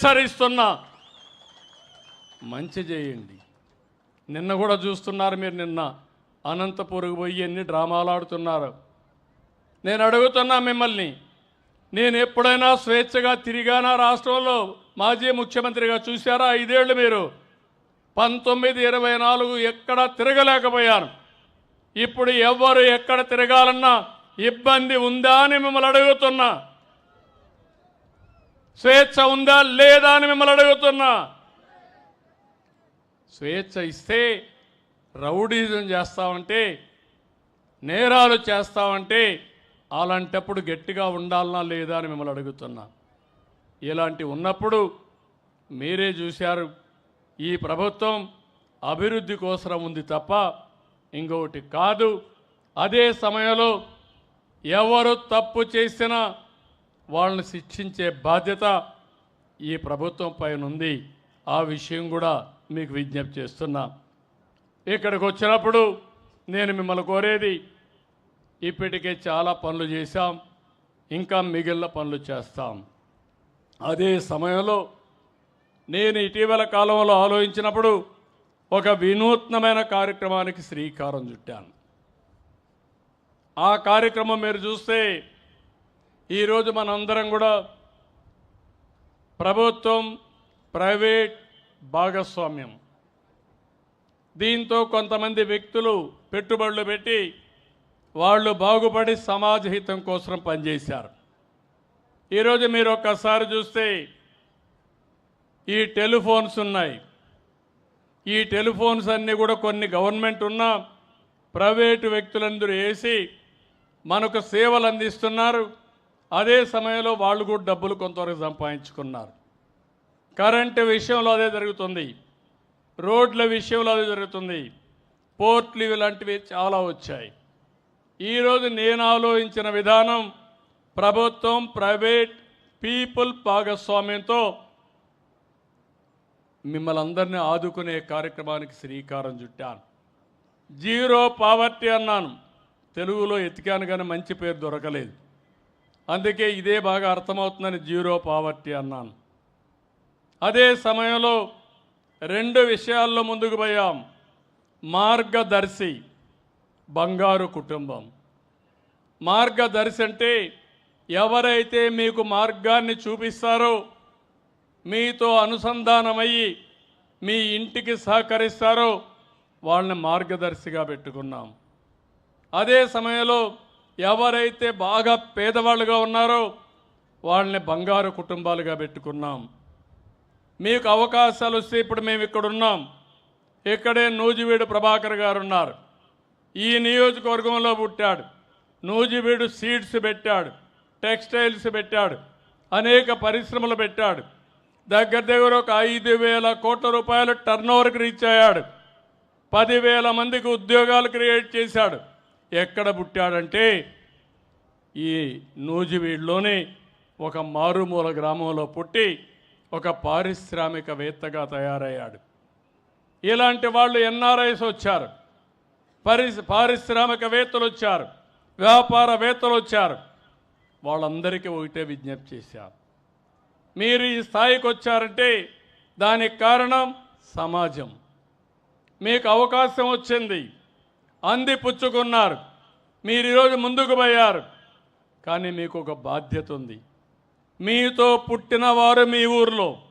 హెచ్చరిస్తున్నా, మంచి చేయండి. నిన్న కూడా చూస్తున్నారు మీరు, నిన్న అనంతపురకు పోయి ఎన్ని డ్రామాలు ఆడుతున్నారు. నేను అడుగుతున్నా మిమ్మల్ని, నేను ఎప్పుడైనా స్వేచ్ఛగా తిరిగానా రాష్ట్రంలో? మాజీ ముఖ్యమంత్రిగా చూశారా 5 ఏళ్ళు మీరు? 19, 24 ఎక్కడ తిరగలేకపోయాను. ఇప్పుడు ఎవరు ఎక్కడ తిరగాలన్నా ఇబ్బంది ఉందా అని మిమ్మల్ని అడుగుతున్నా. స్వేచ్ఛ ఉందా లేదా అని మిమ్మల్ని అడుగుతున్నా. స్వేచ్ఛ ఇస్తే రౌడీజం చేస్తామంటే, నేరాలు చేస్తామంటే, అలాంటప్పుడు గట్టిగా ఉండాలనా లేదా అని మిమ్మల్ని అడుగుతున్నా. ఇలాంటి ఉన్నప్పుడు మీరే చూశారు, ఈ ప్రభుత్వం అభివృద్ధి కోసం ఉంది తప్ప ఇంకొకటి కాదు. అదే సమయంలో ఎవరు తప్పు చేసినా వాళ్ళని శిక్షించే బాధ్యత ఈ ప్రభుత్వం పైన ఉంది. ఆ విషయం కూడా మీకు విజ్ఞప్తి చేస్తున్నా. ఇక్కడికి వచ్చినప్పుడు నేను మిమ్మల్ని కోరేది, ఇప్పటికే చాలా పనులు చేశాం, ఇంకా మిగిలిన పనులు చేస్తాం. అదే సమయంలో నేను ఇటీవల కాలంలో ఆలోచించినప్పుడు ఒక వినూత్నమైన కార్యక్రమానికి శ్రీకారం చుట్టాను. ఆ కార్యక్రమం మీరు చూస్తే ఈరోజు మనందరం కూడా ప్రభుత్వం ప్రైవేట్ భాగస్వామ్యం, దీంతో కొంతమంది వ్యక్తులు పెట్టుబడులు పెట్టి వాళ్ళు బాగుపడి సమాజ హితం కోసం పనిచేశారు. ఈరోజు మీరు ఒక్కసారి చూస్తే ఈ టెలిఫోన్స్ ఉన్నాయి. ఈ టెలిఫోన్స్ అన్నీ కూడా కొన్ని గవర్నమెంట్ ఉన్న ప్రైవేటు వ్యక్తులందరూ వేసి మనకు సేవలు అందిస్తున్నారు. అదే సమయంలో వాళ్ళు కూడా డబ్బులు కొంతవరకు సంపాదించుకున్నారు. కరెంటు విషయంలో అదే జరుగుతుంది, రోడ్ల విషయంలో అదే జరుగుతుంది, పోర్ట్లు ఇలాంటివి చాలా వచ్చాయి. ఈరోజు నేను ఆలోచించిన విధానం ప్రభుత్వం ప్రైవేట్ పీపుల్ భాగస్వామ్యంతో మిమ్మల్ని అందరినీ ఆదుకునే కార్యక్రమానికి శ్రీకారం చుట్టాను. జీరో పావర్టీ అన్నాను, తెలుగులో ఎతికాను కానీ మంచి పేరు దొరకలేదు, అందుకే ఇదే బాగా అర్థమవుతుందని జీరో పావర్టీ అన్నాను. అదే సమయంలో 2 విషయాల్లో ముందుకు పోయాం. మార్గదర్శి, బంగారు కుటుంబం. మార్గదర్శి అంటే ఎవరైతే మీకు మార్గాన్ని చూపిస్తారో, మీతో అనుసంధానమయ్యి మీ ఇంటికి సహకరిస్తారో వాళ్ళని మార్గదర్శిగా పెట్టుకున్నాం. అదే సమయంలో ఎవరైతే బాగా పేదవాళ్ళుగా ఉన్నారో వాళ్ళని బంగారు కుటుంబాలుగా పెట్టుకున్నాం. మీకు అవకాశాలు వస్తే ఇప్పుడు మేము ఇక్కడ ఉన్నాం, ఇక్కడే నూజివీడు ప్రభాకర్ గారు ఉన్నారు. ఈ నియోజకవర్గంలో పుట్టాడు, నూజివీడు సీడ్స్ పెట్టాడు, టెక్స్టైల్స్ పెట్టాడు, అనేక పరిశ్రమలు పెట్టాడు. దగ్గర ఒక 5,000 కోట్ల రూపాయలు టర్నోవర్కి రీచ్ అయ్యాడు. 10,000 మందికి ఉద్యోగాలు క్రియేట్ చేశాడు. ఎక్కడ పుట్టాడంటే ఈ నూజివీడులోనే ఒక మారుమూల గ్రామంలో పుట్టి ఒక పారిశ్రామికవేత్తగా తయారయ్యాడు. ఇలాంటి వాళ్ళు ఎన్ఆర్ఐస్ వచ్చారు, పారిశ్రామికవేత్తలు వచ్చారు, వ్యాపారవేత్తలు వచ్చారు. వాళ్ళందరికీ ఒకటే విజ్ఞప్తి చేశారు, మీరు ఈ స్థాయికి వచ్చారంటే దానికి కారణం సమాజం. మీకు అవకాశం వచ్చింది, అందిపుచ్చుకున్నారు, మీరు ఈరోజు ముందుకు పోయారు. కానీ మీకు ఒక బాధ్యత ఉంది. మీతో పుట్టిన వారు మీ ఊర్లో